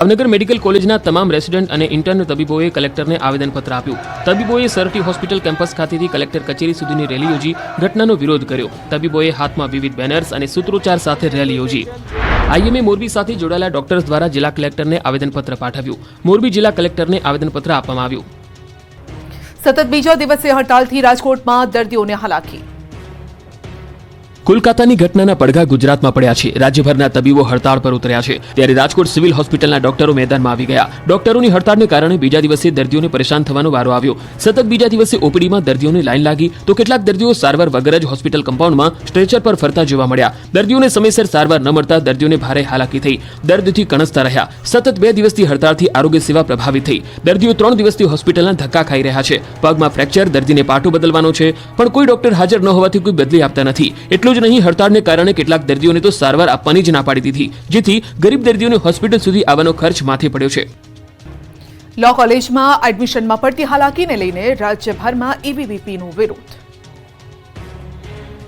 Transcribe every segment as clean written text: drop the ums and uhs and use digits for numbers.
Bhavnagar medical કોલેજના તમામ resident અને ઇન્ટર્ન તબીબોએ કલેક્ટરને આવેદનપત્ર આપ્યું. તબીબોએ સરટી હોસ્પિટલ કેમ્પસ ખાતેથી કલેક્ટર કચેરી સુધીની રેલી યોજી ઘટનાનો વિરોધ કર્યો. તબીબોએ હાથમાં વિવિધ બેનર્સ અને સૂત્રોચ્ચાર સાથે રેલી યોજી. આઈએમએ મોરબી સાથે જોડાયેલા ડોક્ટર્સ દ્વારા જિલ્લા કલેક્ટરને આવેદનપત્ર પાઠવ્યું. મોરબી જિલ્લા કલેક્ટરને આવેદનપત્ર આપવામાં આવ્યું. સતત બીજા દિવસે હડતાલથી રાજકોટમાં દર્દીઓને હાલાકી. કોલકાતાની ઘટનાના પડઘા ગુજરાતમાં પડ્યા છે. રાજ્યભરના તબીબો હડતાળ પર ઉતર્યા છે. ત્યારે રાજકોટ સિવિલ હોસ્પિટલના ડોક્ટરો મેદાનમાં આવી ગયા. ડોક્ટરોની હડતાળને કારણે બીજા દિવસે દર્દીઓને પરેશાન થવાનો વારો આવ્યો. સતત બીજા દિવસે ઓપીડીમાં દર્દીઓની લાઈન લાગી તો કેટલાક દર્દીઓ સારવાર વગર જ હોસ્પિટલ કમ્પાઉન્ડમાં સ્ટ્રેચર પર ફરતા જોવા મળ્યા. દર્દીઓને સમયસર સારવાર ન મળતા દર્દીઓને ભારે હાલાકી થઈ. દર્દથી કણસતા રહ્યા. સતત 2 દિવસથી હડતાળથી આરોગ્ય સેવા પ્રભાવિત થઈ. દર્દીઓ 3 દિવસથી હોસ્પિટલના ધક્કા ખાઈ રહ્યા છે. પગમાં ફ્રેક્ચર, દર્દીને પાટો બદલવાનો છે, પણ કોઈ ડોક્ટર હાજર ન હોવાથી કોઈ બદલી આપતા નથી. એટલું જ નહીં, હડતાળને કારણે કેટલાક દર્દીઓને તો સારવાર આપવાની જ ના પાડી દીધી, જેથી ગરીબ દર્દીઓને હોસ્પિટલ સુધી આવવાનો ખર્ચ માથે પડ્યો છે. લો કોલેજમાં એડમિશનમાં પડતી હાલાકીને લઈને રાજ્યભરમાં એબીવીપીનો વિરોધ.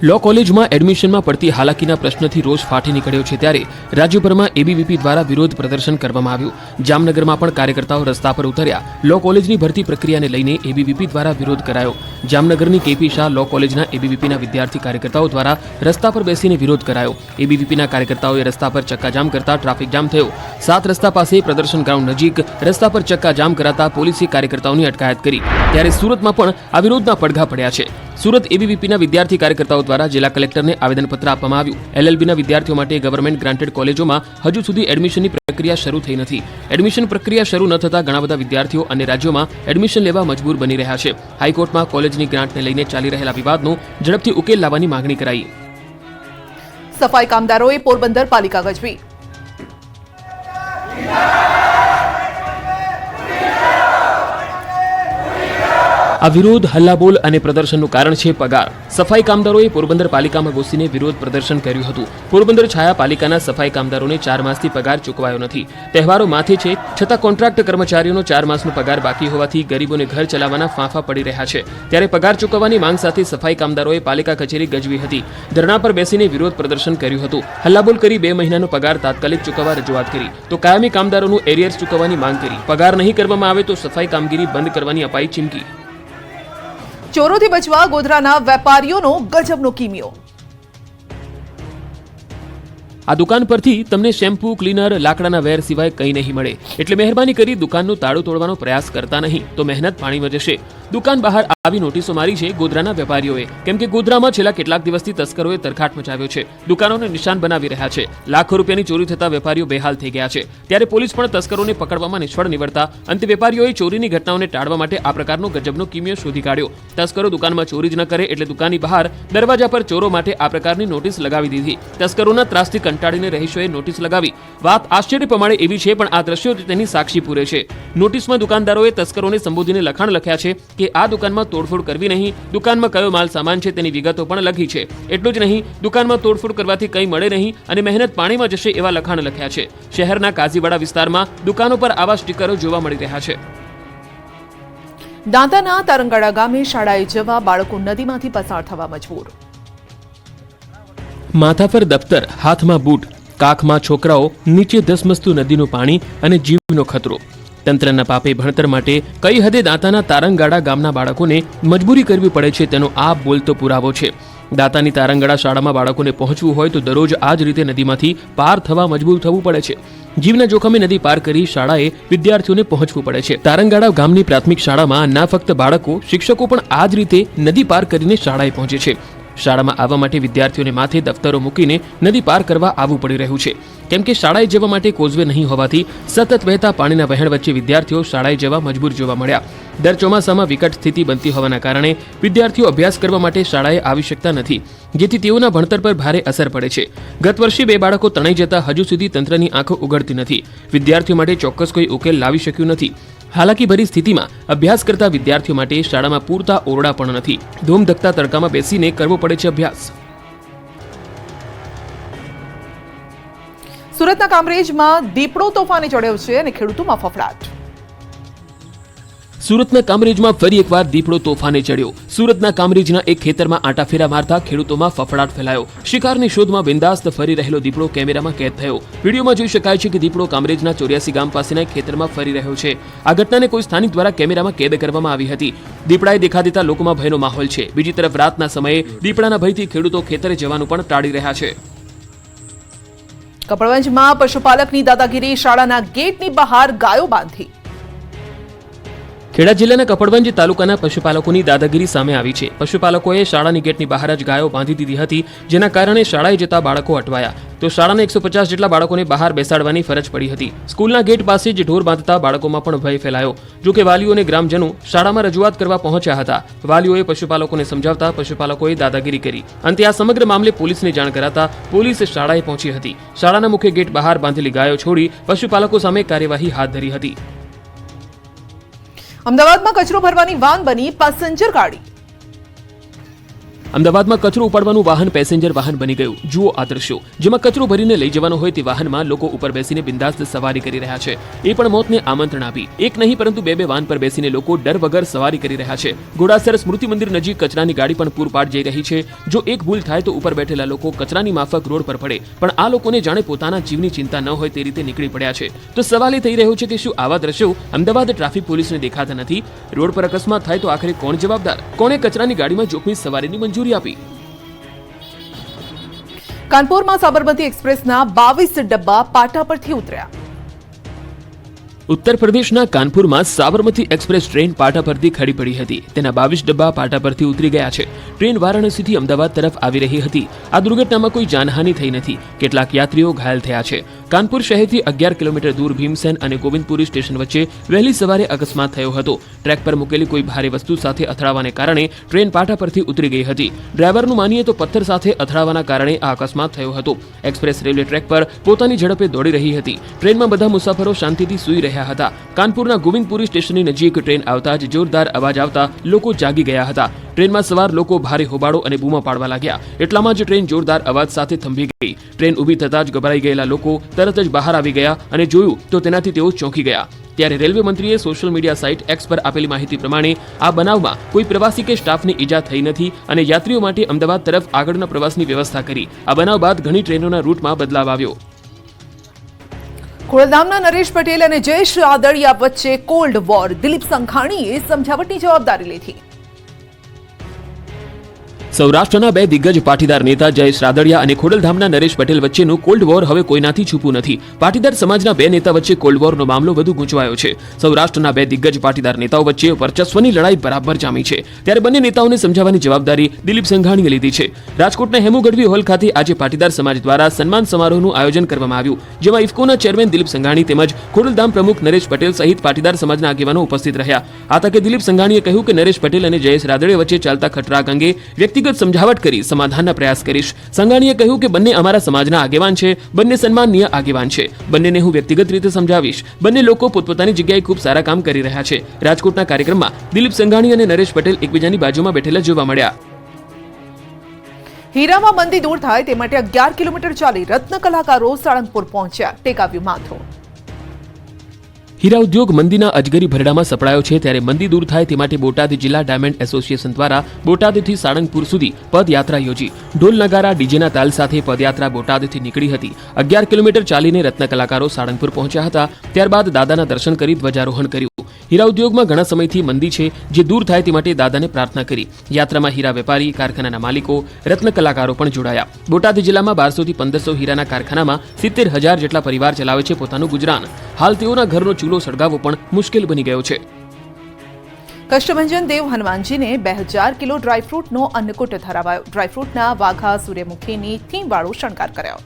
લો કોલેજમાં એડમિશનમાં પડતી હાલાકીના પ્રશ્નથી રોષ ફાટી નીકળ્યો છે. ત્યારે રાજ્યભરમાં એબીવીપી દ્વારા વિરોધ પ્રદર્શન કરવામાં આવ્યું. જામનગરમાં પણ કાર્યકર્તાઓ રસ્તા પર ઉતર્યા. લો કોલેજની ભરતી પ્રક્રિયાને લઈને એબીવીપી દ્વારા વિરોધ કરાયો. જામનગરની કેપી શાહ લો કોલેજના એબીવીપીના વિદ્યાર્થી કાર્યકર્તાઓ દ્વારા રસ્તા પર બેસીને વિરોધ કરાયો. એબીવીપીના કાર્યકર્તાઓએ રસ્તા પર ચક્કાજામ કરતા ટ્રાફિક જામ થયો. 7 રસ્તા પાસે પ્રદર્શન ગ્રાઉન્ડ નજીક રસ્તા પર ચક્કાજામ કરાતા પોલીસે કાર્યકર્તાઓની અટકાયત કરી. ત્યારે સુરતમાં પણ આ વિરોધના પડઘા પડ્યા છે. સુરત એબીવીપીના વિદ્યાર્થી કાર્યકર્તાઓ દ્વારા જિલ્લા કલેક્ટરને આવેદનપત્ર આપવામાં આવ્યું. એલએલબીના વિદ્યાર્થીઓ માટે ગવર્મેન્ટ ગ્રાન્ટેડ કોલેજોમાં હજુ સુધી એડમિશનની પ્રક્રિયા શરૂ થઈ નથી. એડમિશન પ્રક્રિયા શરૂ ન થતાં ઘણા બધા વિદ્યાર્થીઓ અને રાજ્યોમાં એડમિશન લેવા મજબૂર બની રહ્યા છે. હાઈકોર્ટમાં કોલેજની ગ્રાન્ટને લઈને ચાલી રહેલા વિવાદનો ઝડપથી ઉકેલ લાવવાની માંગણી કરાઈ. સફાઈ કામદારોએ પોરબંદર પાલિકા ગજવી. આ વિરોધ, હલ્લાબોલ અને પ્રદર્શનનું કારણ છે પગાર. સફાઈ કામદારોએ પોરબંદર પાલિકામાં ઘૂસીને વિરોધ પ્રદર્શન કર્યું હતું. પોરબંદર છાયા પાલિકાના સફાઈ કામદારોને 4 માસથી પગાર ચૂકવાયો નથી. તહેવારો માથે છે, છતાં કોન્ટ્રાક્ટ કર્મચારીઓનો 4 માસનો પગાર બાકી હોવાથી ગરીબોને ઘર ચલાવવાના ફાંફા પડી રહ્યા છે. ત્યારે પગાર ચૂકવવાની માંગ સાથે સફાઈ કામદારોએ પાલિકા કચેરી ગજવી હતી. ધરણા પર બેસીને વિરોધ પ્રદર્શન કર્યું હતું. હલ્લાબોલ કરી 2 મહિનાનો પગાર તાત્કાલિક ચૂકવવા રજૂઆત કરી તો કાયમી કામદારોનું એરિયર્સ ચૂકવવાની માંગ કરી. પગાર નહીં કરવામાં આવે તો સફાઈ કામગીરી બંધ કરવાની અપાઈ ચીમકી. ચોરોથી બચવા ગોધરાના વેપારીઓનો ગજબનો કિમિયો. આ દુકાન પરથી તમને શેમ્પૂ, ક્લીનર, લાકડાના વેર સિવાય કંઈ નહીં મળે. એટલે મહેરબાની કરી દુકાનનું તાળું તોડવાનો પ્રયાસ કરતા નહીં, તો મહેનત પાણીમાં જશે. દુકાન બહાર આવી નોટિસો મારી છે ગોધરાના વેપારીઓએ, કેમ કે ગોધરામાં છેલ્લા કેટલાક દિવસથી તસ્કરોએ તરખાટ મચાવ્યો છે. દુકાનોને નિશાન બનાવી રહ્યા છે. લાખો રૂપિયાની ચોરી થતા વેપારીઓ બેહાલ થઈ ગયા છે. ત્યારે પોલીસ પણ તસ્કરોને પકડવામાં નિષ્ફળ નીવડતા અંતે વેપારીઓએ ચોરીની ઘટનાઓને ટાળવા માટે આ પ્રકારનો ગજબનો કિમિયો શોધી કાઢ્યો. તસ્કરો દુકાનમાં ચોરી જ ન કરે એટલે દુકાનની બહાર દરવાજા પર ચોરો માટે આ પ્રકારની નોટિસ લગાવી દીધી. તસ્કરોના ત્રાસથી કંટાળીને રહીશોએ નોટિસ લગાવી. વાત આશ્ચર્ય પ્રમાણે એવી છે, પણ આ દ્રશ્યો તેની સાક્ષી પૂરે છે. નોટિસમાં દુકાનદારોએ તસ્કરોને સંબોધીને લખાણ લખ્યા છે કે આ દુકાનમાં તોડફોડ કરવી નહીં, દુકાનમાં કયો માલ સામાન છે તેની વિગતો પણ લખી છે. એટલું જ નહીં, દુકાનમાં તોડફોડ કરવાથી કંઈ મળે નહીં અને મહેનત પાણીમાં જશે એવા લખાણ લખ્યા છે. શહેરના કાઝીવાડા વિસ્તારમાં દુકાનો પર આવા સ્ટીકરો જોવા મળી રહ્યા છે. દાંતાના તારંગાડા ગામે શાળાએ જવા બાળકો નદીમાંથી પસાર થવા મજબૂર. માથા પર દફતર, હાથમાં બૂટ, કાખમાં છોકરાઓ, નીચે ધસમસતું નદીનું પાણી અને જીવનો ખતરો. તંત્રના પાપે ભણતર માટે કઈ હદે દાંતાના તારંગાડા ગામના બાળકોને મજબૂરી કરવી પડે છે તેનો આ બોલતો પુરાવો છે. દાંતાની તારંગાડા શાળામાં બાળકોને પહોંચવું હોય તો દરરોજ આ જ રીતે નદીમાંથી પાર થવા મજબૂર થવું પડે છે. જીવના જોખમે નદી પાર કરી શાળાએ વિદ્યાર્થીઓને પહોંચવું પડે છે. તારંગાડા ગામની પ્રાથમિક શાળામાં ના ફક્ત બાળકો, શિક્ષકો પણ આ જ રીતે નદી પાર કરીને શાળાએ પહોંચે છે. શાળામાં આવવા માટે વિદ્યાર્થીઓને માથે દફતરો મૂકીને નદી પાર કરવા આવવું પડી રહ્યું છે, કેમ કે શાળાએ જવા માટે કોઝવે નહીં હોવાથી સતત વહેતા પાણીના વહેણ વચ્ચે વિદ્યાર્થીઓ શાળાએ જવા મજબૂર જોવા મળ્યા. દર ચોમાસામાં વિકટ સ્થિતિ બનતી હોવાના કારણે વિદ્યાર્થીઓ અભ્યાસ કરવા માટે શાળાએ આવી શકતા નથી, જેથી તેઓના ભણતર પર ભારે અસર પડે છે. ગત વર્ષે 2 બાળકો તણાઈ જતા હજુ સુધી તંત્રની આંખો ઉઘડતી નથી. વિદ્યાર્થીઓ માટે ચોક્કસ કોઈ ઉકેલ લાવી શક્યું નથી. હાલાકી ભરી સ્થિતિમાં અભ્યાસ કરતા વિદ્યાર્થીઓ માટે શાળામાં પૂરતા ઓરડા પણ નથી. ધૂમધકતા તડકામાં બેસીને કરવો પડે છે અભ્યાસ. સુરતના કામરેજમાં દીપડો તોફાને ચડ્યો છે અને ખેડૂતોમાં ફફડાટ. સુરતના કામરેજમાં ફરી એકવાર દીપડો તોફાને ચડ્યો. સુરતના કામરેજના એક ખેતરમાં આંટાફેરા મારતા ખેડૂતોમાં ફફડાટ ફેલાયો. શિકારની શોધમાં બિંદાસ્ત ફરી રહેલો દીપડો કેમેરામાં કેદ થયો. વિડીયોમાં જોઈ શકાય છે કે દીપડો કામરેજના 84 ગામ પાસેના એક ખેતરમાં ફરી રહ્યો છે. આ ઘટનાને કોઈ સ્થાનિક દ્વારા કેમેરામાં કેદ કરવામાં આવી હતી. દીપડાએ દેખા દેતા લોકોમાં ભયનો માહોલ છે. બીજી તરફ રાતના સમયે દીપડાના ભયથી ખેડૂતો ખેતરે જવાનું પણ ટાળી રહ્યા છે. કપડવંજમાં પશુપાલકની દાદાગીરી, શાળાના ગેટની બહાર ગાયો બાંધી. ખેડા જિલ્લાના કપડવંજ તાલુકાના પશુપાલકોની દાદાગીરી સામે આવી છે. પશુપાલકોએ શાળાની ગેટની બહાર જ ગાયો બાંધી દીધી હતી, જેના કારણે શાળાએ જતા બાળકો અટવાયા. તો શાળાના 150 જેટલા બાળકોને બહાર બેસાડવાની ફરજ પડી હતી. સ્કૂલના ગેટ પાસે જ ઢોર બાંધતા બાળકોમાં પણ ભય ફેલાયો. જો કે વાલીઓ અને ગ્રામજનો શાળામાં રજૂઆત કરવા પહોંચ્યા હતા. વાલીઓએ પશુપાલકોને સમજાવતા પશુપાલકોએ દાદાગીરી કરી. અંતે આ સમગ્ર મામલે પોલીસને જાણ કરાતા પોલીસ શાળાએ પહોંચી હતી. શાળાના મુખ્ય ગેટ બહાર બાંધેલી ગાયો છોડી પશુપાલકો સામે કાર્યવાહી હાથ ધરી હતી. અમદાવાદમાં કચરો ભરવાની વાન બની પેસેન્જર ગાડી. અમદાવાદમાં કચરો ઉપાડવાનું વાહન પેસેન્જર વાહન બની ગયું. જુઓ આ દ્રશ્યો, જેમાં કચરો ભરીને લઈ જવાનો હોય તે વાહનમાં લોકો ઉપર બેસીને બિંદાસ્ત સવારી કરી રહ્યા છે. એ પણ મોતને આમંત્રણ આપી. એક નહીં પરંતુ બે વાન પર બેસીને લોકો ડર વગર સવારી કરી રહ્યા છે. ઘોડાસર સ્મૃતિ મંદિર નજીક કચરાની ગાડી પણ પૂરપાટ જઈ રહી છે. જો એક ભૂલ થાય તો ઉપર બેઠેલા લોકો કચરાની માફક રોડ પર પડે, પણ આ લોકોને જાણે પોતાના જીવની ચિંતા ન હોય તે રીતે નીકળી પડ્યા છે. તો સવાલ એ થઈ રહ્યો છે કે શું આવા દ્રશ્યો અમદાવાદ ટ્રાફિક પોલીસને દેખાતા નથી? રોડ પર અકસ્માત થાય તો આખરે કોણ જવાબદાર? કોણે કચરાની ગાડીમાં જોખમી સવારીની મંજૂરી આપી? કાનપુરમાં સાબરમતી એક્સપ્રેસના 22 ડબ્બા પાટા પરથી ઉતર્યા. ઉત્તર પ્રદેશના કાનપુરમાં સાબરમતી એક્સપ્રેસ ટ્રેન પાટા પરથી ખડી પડી હતી. તેના 22 ડબ્બા પાટા પરથી ઉતરી ગયા છે. ટ્રેન વારાણસીથી અમદાવાદ તરફ આવી રહી હતી. આ દુર્ઘટનામાં કોઈ જાનહાનિ થઈ નથી. કેટલાક યાત્રીઓ ઘાયલ થયા છે. કાનપુર શહેરથી 11 કિલોમીટર દૂર ભીમસેન અને ગોવિંદપુરી સ્ટેશન વચ્ચે વહેલી સવારે અકસ્માત થયો હતો. ટ્રેક પર મૂકેલી કોઈ ભારે વસ્તુ સાથે અથડાવાને કારણે ટ્રેન પાટા પરથી ઉતરી ગઈ હતી. ડ્રાઈવરનું માનીએ તો પથ્થર સાથે અથડાવાના કારણે આ અકસ્માત થયો હતો. એક્સપ્રેસ રેલવે ટ્રેક પર પોતાની ઝડપે દોડી રહી હતી. ટ્રેનમાં બધા મુસાફરો શાંતિથી સૂઈ રહ્યા હતા. કાનપુરના ગોવિંદપુરી સ્ટેશનની નજીક ટ્રેન આવતા જ જોરદાર અવાજ આવતા લોકો જાગી ગયા હતા. ટ્રેનમાં સવાર લોકો ભારે હોબાળો અને બૂમા પાડવા લાગ્યા. એટલામાં જ ટ્રેન જોરદાર અવાજ સાથે થંભી ગઈ. ટ્રેન ઊભી થતાં જ ગભરાઈ ગયેલા લોકો તરત જ બહાર આવી ગયા અને જોયું તો તેનાથી તેઓ ચોંકી ગયા. ત્યારે રેલવે મંત્રીએ સોશિયલ મીડિયા સાઇટ એક્સ પર આપેલી માહિતી પ્રમાણે આ બનાવમાં કોઈ પ્રવાસી કે સ્ટાફને ઈજા થઈ નથી અને યાત્રીઓ માટે અમદાવાદ તરફ આગળના પ્રવાસની વ્યવસ્થા કરી. આ બનાવ બાદ ઘણી ટ્રેનોના રૂટમાં બદલાવ આવ્યો. ખોડલધામના નરેશ પટેલ અને જયેશ રાદડિયા વચ્ચે કોલ્ડ વોર. દિલીપ સંઘાણીએ સમજાવટની જવાબદારી લીધી. સૌરાષ્ટ્રના બે દિગ્ગજ પાટીદાર નેતા જયેશ રાદડિયા અને ખોડલધામના નરેશ પટેલ વચ્ચેનું કોલ્ડ વોર હવે કોઈનાથી છૂપું નથી. પાટીદાર સમાજના બે નેતા વચ્ચે કોલ્ડ વોરનો મામલો વધુ ગૂંચવાયો છે. સૌરાષ્ટ્રના બે દિગ્ગજ પાટીદાર નેતાઓ વચ્ચે વર્ચસ્વની લડાઈ બરાબર જામી છે. ત્યારે બંને નેતાઓને સમજાવવાની જવાબદારી દિલીપ સંઘાણીએ લીધી છે. રાજકોટના હેમુ ગઢવી હોલ ખાતે આજે પાટીદાર સમાજ દ્વારા સન્માન સમારોહનું આયોજન કરવામાં આવ્યું, જેમાં ઇફકોના ચેરમેન દિલીપ સંઘાણી તેમજ ખોડલધામ પ્રમુખ નરેશ પટેલ સહિત પાટીદાર સમાજના આગેવાનો ઉપસ્થિત રહ્યા. આ તકે દિલીપ સંઘાણીએ કહ્યું કે નરેશ પટેલ અને જયેશ રાદડિયા વચ્ચે ચાલતા ખટરાગ અંગે વ્યક્તિગત સમજાવટ કરી સમાધાનના પ્રયાસ કરીશ. સંઘાણીએ કહ્યું કે બંને અમારા સમાજના આગેવાન છે, બંને સન્માનનીય આગેવાન છે, બંનેને હું વ્યક્તિગત રીતે સમજાવીશ. બંને લોકો પોતપોતાની જગ્યાએ ખૂબ સારા કામ કરી રહ્યા છે. રાજકોટના કાર્યક્રમમાં દિલીપ સંઘાણી અને નરેશ પટેલ એકબીજાની બાજુમાં બેઠેલા જોવા મળ્યા. હીરામાં મંદી દૂર થાય તે માટે 11 કિલોમીટર ચાલી રત્ન કલાકારો સાળંગપુર પહોંચ્યા. ટેકાવ્યું માથું. હીરા ઉદ્યોગ મંદીના અજગરી ભરડામાં સપડાયો છે. ત્યારે મંદી દૂર થાય તે માટે બોટાદ જિલ્લા ડાયમંડ એસોસિએશન દ્વારા બોટાદથી સાળંગપુર સુધી પદયાત્રા યોજી. ઢોલ નગારા ડીજેના તાલ સાથે પદયાત્રા બોટાદથી નીકળી હતી. 11 કિલોમીટર ચાલીને રત્ન કલાકારો સાળંગપુર પહોંચ્યા હતા. ત્યારબાદ દાદાના દર્શન કરી ધ્વજારોહણ કર્યું. હીરા ઉદ્યોગમાં ઘણા સમયથી મંદી છે, જે દૂર થાય તે માટે દાદાને પ્રાર્થના કરી. યાત્રામાં હીરા વેપારી, કારખાનાના માલિકો, રત્ન કલાકારો પણ જોડાયા. બોટાદ જિલ્લામાં 1200 થી 1500 હીરાના કારખાનામાં 70,000 જેટલા પરિવાર ચલાવે છે પોતાનું ગુજરાન. હાલ તેઓના ઘરનો ચૂલો સળગાવવો પણ મુશ્કેલ બની ગયો છે. કષ્ટભંજન દેવ હનુમાનજીને 2000 કિલો ડ્રાયફ્રૂટનો અન્નકૂટ ધરાવાયો. ડ્રાયફ્રૂટના વાઘા સૂર્યમુખીની થીમવાળો શણગાર કર્યો.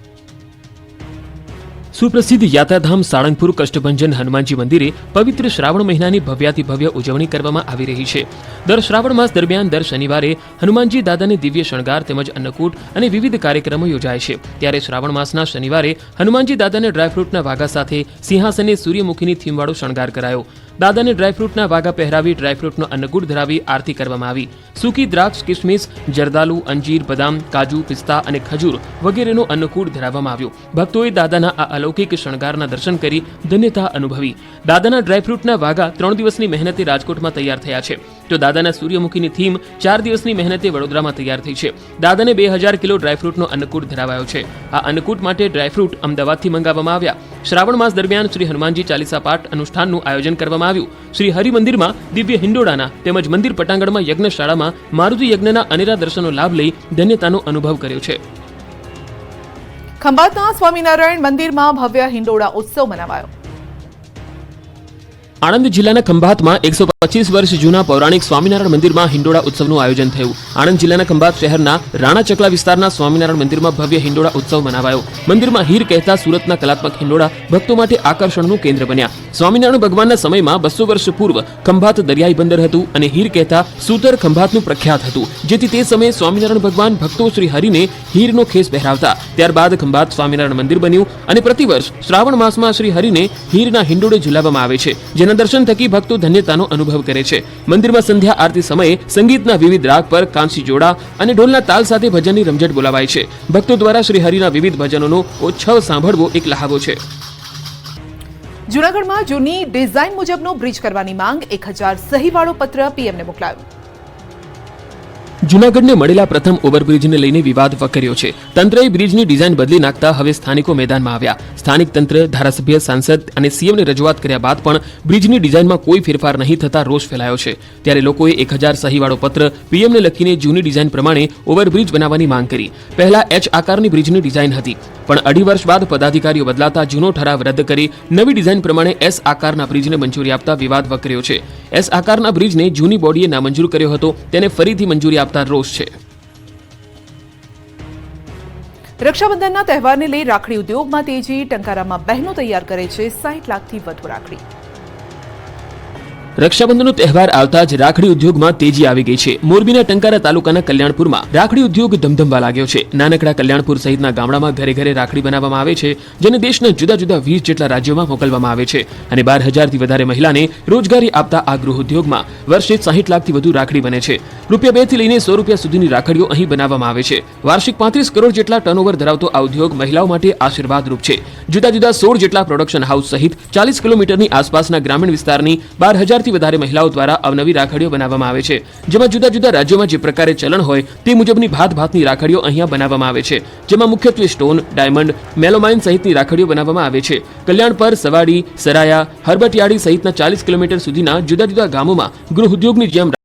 સુપ્રસિદ્ધ યાત્રાધામ સાળંગપુર કષ્ટભંજન હનુમાનજી મંદિરે પવિત્ર શ્રાવણ મહિનાની ભવ્યાતિ ભવ્ય ઉજવણી કરવામાં આવી રહી છે. દર શ્રાવણ માસ દરમિયાન દર શનિવારે હનુમાનજી દાદાને દિવ્ય શણગાર તેમજ અન્નકૂટ અને વિવિધ કાર્યક્રમો યોજાય છે. ત્યારે શ્રાવણ માસના શનિવારે હનુમાનજી દાદાને ડ્રાયફ્રૂટના વાઘા સાથે સિંહાસને સૂર્યમુખીની થીમવાળો શણગાર કરાયો. દાદાને ડ્રાયફ્રૂટના વાઘા પહેરાવી ડ્રાયફ્રૂટનો અન્નકૂટ ધરાવી આરતી કરવામાં આવી. સૂકી દ્રાક્ષ, કિસમિસ, જરદાલુ, અંજીર, બદામ, કાજુ, પિસ્તા અને ખજૂર વગેરેનો અન્નકૂટ ધરાવવામાં આવ્યો. ભક્તોએ દાદાના આ અલૌકિક શણગારના દર્શન કરી ધન્યતા અનુભવી. દાદાના ડ્રાયફ્રૂટના વાઘા 3 દિવસની મહેનતે રાજકોટમાં તૈયાર થયા છે, તો દાદાના સૂર્યમુખીની થીમ 4 દિવસની મહેનતે વડોદરામાં તૈયાર થઈ છે. દાદાને 2000 કિલો ડ્રાયફ્રૂટનો અન્નકૂટ ધરાવાયો છે. આ અન્નકૂટ માટે ડ્રાયફ્રૂટ અમદાવાદથી મંગાવવામાં આવ્યા. શ્રાવણ માસ દરમિયાન શ્રી હનુમાનજી ચાલીસા પાઠ અનુષ્ઠાનનું આયોજન કરવામાં આવ્યું. શ્રી હરિ મંદિરમાં દિવ્ય હિંડોળાના તેમજ મંદિર પટાંગણમાં યજ્ઞશાળામાં મારુતિ યજ્ઞના અનેરા દર્શનનો લાભ લઈ ધન્યતાનો અનુભવ કર્યો છે. ખંભાતના સ્વામિનારાયણ મંદિરમાં ભવ્ય હિંડોળા ઉત્સવ મનાવાયો. આણંદ જિલ્લાના ખંભાતમાં 125 વર્ષ જૂના પૌરાણિક સ્વામિનારાયણ મંદિરમાં હિંડોળા ઉત્સવનું આયોજન થયું. આણંદ જિલ્લાના ખંભાત શહેરના રાણા ચકલા વિસ્તારના સ્વામિનારાયણ મંદિરમાં ભવ્ય હિંડોળા ઉત્સવ મનાવાયો. મંદિરમાં હીર કહેતા સુરતના કલાત્મક હિંડોળા ભક્તો માટે આકર્ષણનું કેન્દ્ર બન્યા. સ્વામિનારાયણ ભગવાનના સમયમાં 200 વર્ષ પૂર્વ ખંભાત દરિયાઈ બંદર હતું અને હીર કહેતા સૂતર ખંભાતનું પ્રખ્યાત હતું, જેથી તે સમયે સ્વામિનારાયણ ભગવાન ભક્તો શ્રી હરિને હીરનો ખેસ પહેરાવતા. ત્યારબાદ ખંભાત સ્વામિનારાયણ મંદિર બન્યું અને પ્રતિવર્ષ શ્રાવણ માસમાં શ્રી હરિને હીરના હિંડોળે ઝુલાવવામાં આવે છે, જેના દર્શન થકી ભક્તો ધન્યતાનો અનુભવ કરે છે. મંદિરમાં સંધ્યા આરતી સમયે સંગીતના વિવિધ રાગ પર કાંસી જોડા અને ઢોલના તાલ સાથે ભજનની રમઝટ બોલાવાય છે. ભક્તો દ્વારા શ્રી હરિના વિવિધ ભજનોનો ઉત્સવ સાંભળવો એક લહાવો છે. જૂનાગઢમાં જૂની ડિઝાઇન મુજબનો બ્રિજ કરવાની માંગ 1000 સહીવાળો પત્ર પીએમને મોકલાયો. જૂનાગઢને મળેલા પ્રથમ ઓવરબ્રિજને લઈને વિવાદ વકર્યો છે. તંત્રએ બ્રિજની ડિઝાઇન બદલી નાખતા હવે સ્થાનિકો મેદાનમાં આવ્યા. સ્થાનિક તંત્ર, ધારાસભ્ય, સાંસદ અને સીએમને રજૂઆત કર્યા બાદ પણ બ્રિજની ડિઝાઇનમાં કોઈ ફેરફાર નહીં થતા રોષ ફેલાયો છે. ત્યારે લોકોએ 1000 સહીવાળો પત્ર પીએમને લખીને જૂની ડિઝાઇન પ્રમાણે ઓવરબ્રિજ બનાવવાની માંગ કરી. પહેલા H આકારની બ્રિજની ડિઝાઇન હતી, પણ 2.5 વર્ષ બાદ પદાધિકારીઓ બદલાતા જૂનો ઠરાવ રદ કરી નવી ડિઝાઇન પ્રમાણે S આકારના બ્રિજને મંજૂરી આપતા વિવાદ વકર્યો છે. S આકારના બ્રિજને જૂની બોડીએ નામંજૂર કર્યો હતો, તેને ફરીથી મંજૂરી આપતા રોષ છે. રક્ષાબંધનના તહેવારને લઈ રાખડી ઉદ્યોગમાં તેજી. ટંકારામાં બહેનો તૈયાર કરે છે 60 લાખથી વધુ રાખડી. રક્ષાબંધનનો તહેવાર આવતા જ રાખડી ઉદ્યોગમાં તેજી આવી ગઈ છે. મોરબીના ટંકારા તાલુકાના કલ્યાણપુરમાં રાખડી ઉદ્યોગ ધમધમવા લાગ્યો છે. નાનકડા કલ્યાણપુર સહિતના ગામડામાં ઘરે ઘરે રાખડી બનાવવામાં આવે છે, જેને દેશના જુદા જુદા 20 જેટલા રાજ્યોમાં મોકલવામાં આવે છે અને 12,000થી વધારે મહિલાને રોજગારી આપતા આ ગૃહ ઉદ્યોગમાં વર્ષે 60 લાખથી વધુ રાખડી બને છે. ₹2 થી લઈને ₹100 સુધીની રાખડીઓ અહીં બનાવવામાં આવે છે. વાર્ષિક 35 કરોડ જેટલા ટર્નઓવર ધરાવતો આ ઉદ્યોગ મહિલાઓ માટે આશીર્વાદરૂપ છે. જુદા જુદા 16 જેટલા પ્રોડક્શન હાઉસ સહિત 40 કિલોમીટરની આસપાસના ગ્રામીણ વિસ્તારની 12,000 થી વધારે મહિલાઓ દ્વારા અવનવી રાખડીઓ બનાવવામાં આવે છે, જેમાં જુદા જુદા રાજ્યોમાં જે પ્રકારે ચલણ હોય તે મુજબની ભાતભાતની રાખડીઓ અહીંયા બનાવવામાં આવે છે, જેમાં મુખ્યત્વે સ્ટોન, ડાયમંડ, મેલોમાઇન સહિતની રાખડીઓ બનાવવામાં આવે છે. કલ્યાણપર, સવાડી, સરાયા, હરબટિયાળી સહિતના 40 કિલોમીટર સુધીના જુદા જુદા ગામોમાં ગૃહ ઉદ્યોગની જેમ